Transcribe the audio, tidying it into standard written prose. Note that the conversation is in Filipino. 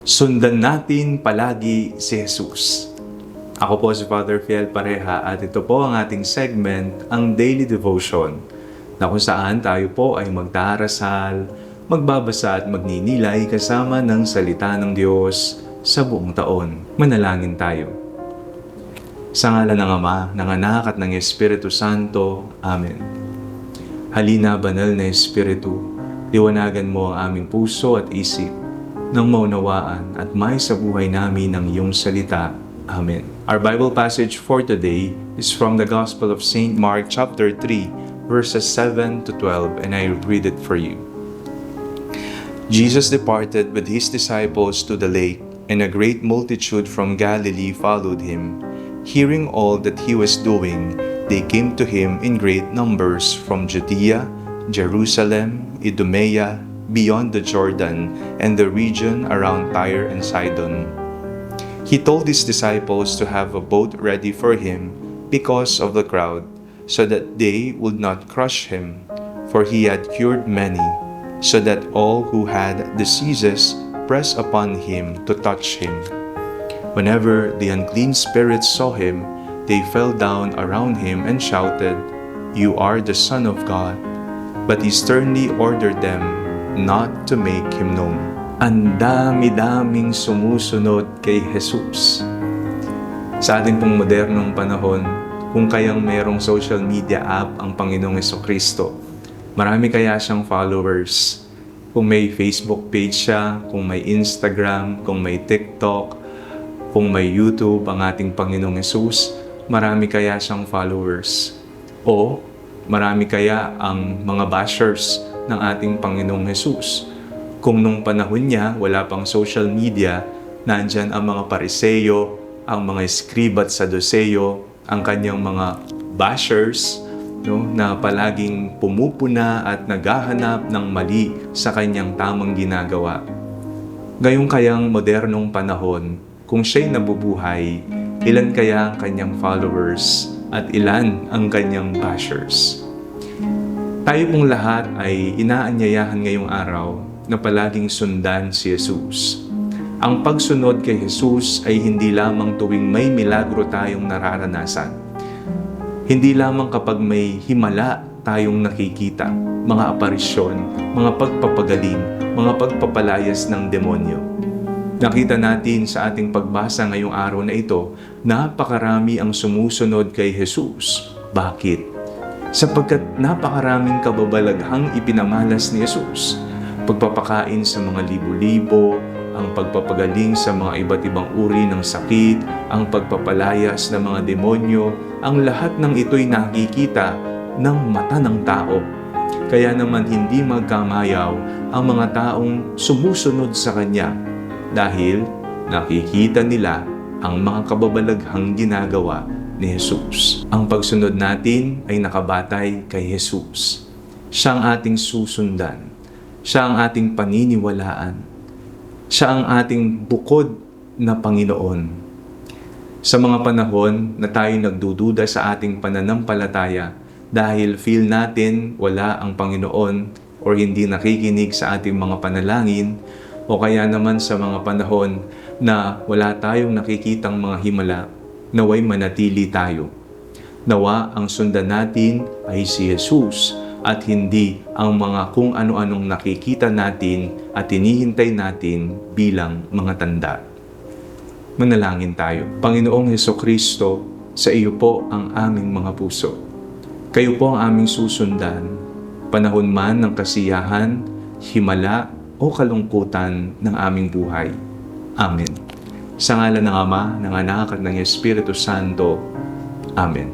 Sundan natin palagi si Jesus. Ako po si Father Fiel Pareha at ito po ang ating segment, ang Daily Devotion, na kung saan tayo po ay magdarasal, magbabasa at magninilay kasama ng salita ng Diyos sa buong taon. Manalangin tayo. Sa ngalan ng Ama, ng Anak at ng Espiritu Santo. Amen. Halina, banal na Espiritu, liwanagan mo ang aming puso at isip nang maunawaan at may sa buhay namin ng iyong salita. Amen. Our Bible passage for today is from the Gospel of St. Mark chapter 3, verses 7 to 12, and I read it for you. Jesus departed with his disciples to the lake, and a great multitude from Galilee followed him. Hearing all that he was doing, they came to him in great numbers from Judea, Jerusalem, Idumea, beyond the Jordan, and the region around Tyre and Sidon. He told his disciples to have a boat ready for him because of the crowd, so that they would not crush him, for he had cured many, so that all who had diseases pressed upon him to touch him. Whenever the unclean spirits saw him, they fell down around him and shouted, "You are the Son of God." But he sternly ordered them not to make him known. Ang dami-daming sumusunod kay Jesus. Sa ating pong modernong panahon, kung kayang merong social media app ang Panginoong Hesukristo, marami kaya siyang followers. Kung may Facebook page siya, kung may Instagram, kung may TikTok, kung may YouTube ang ating Panginoong Hesus, marami kaya siyang followers. O marami kaya ang mga bashers ng ating Panginoong Hesus. Kung nung panahon niya, wala pang social media, nandyan ang mga pariseyo, ang mga eskriba at saduseyo, ang kanyang mga bashers, na palaging pumupuna at naghahanap ng mali sa kanyang tamang ginagawa. Ngayong kayang modernong panahon, kung siya'y nabubuhay, ilan kaya ang kanyang followers at ilan ang kanyang bashers? Tayo pong lahat ay inaanyayahan ngayong araw na palaging sundan si Jesus. Ang pagsunod kay Jesus ay hindi lamang tuwing may milagro tayong nararanasan. Hindi lamang kapag may himala tayong nakikita, mga aparisyon, mga pagpapagaling, mga pagpapalayas ng demonyo. Nakita natin sa ating pagbasa ngayong araw na ito, napakarami ang sumusunod kay Jesus. Bakit? Sapagkat napakaraming kababalaghang ipinamalas ni Jesus. Pagpapakain sa mga libo-libo, ang pagpapagaling sa mga iba't ibang uri ng sakit, ang pagpapalayas ng mga demonyo, ang lahat ng ito'y nakikita ng mata ng tao. Kaya naman hindi magkamayaw ang mga taong sumusunod sa Kanya dahil nakikita nila ang mga kababalaghang ginagawa ni Jesus. Ang pagsunod natin ay nakabatay kay Jesus. Siya ang ating susundan. Siya ang ating paniniwalaan. Siya ang ating bukod na Panginoon. Sa mga panahon na tayo nagdududa sa ating pananampalataya dahil feel natin wala ang Panginoon o hindi nakikinig sa ating mga panalangin, o kaya naman sa mga panahon na wala tayong nakikitang mga himala, naway manatili tayo. Nawa ang sundan natin ay si Jesus at hindi ang mga kung ano-anong nakikita natin at hinihintay natin bilang mga tanda. Manalangin tayo. Panginoong Hesukristo, sa iyo po ang aming mga puso. Kayo po ang aming susundan, panahon man ng kasiyahan, himala o kalungkutan ng aming buhay. Amen. Sa ngalan ng Ama, ng Anak at ng Espiritu Santo. Amen.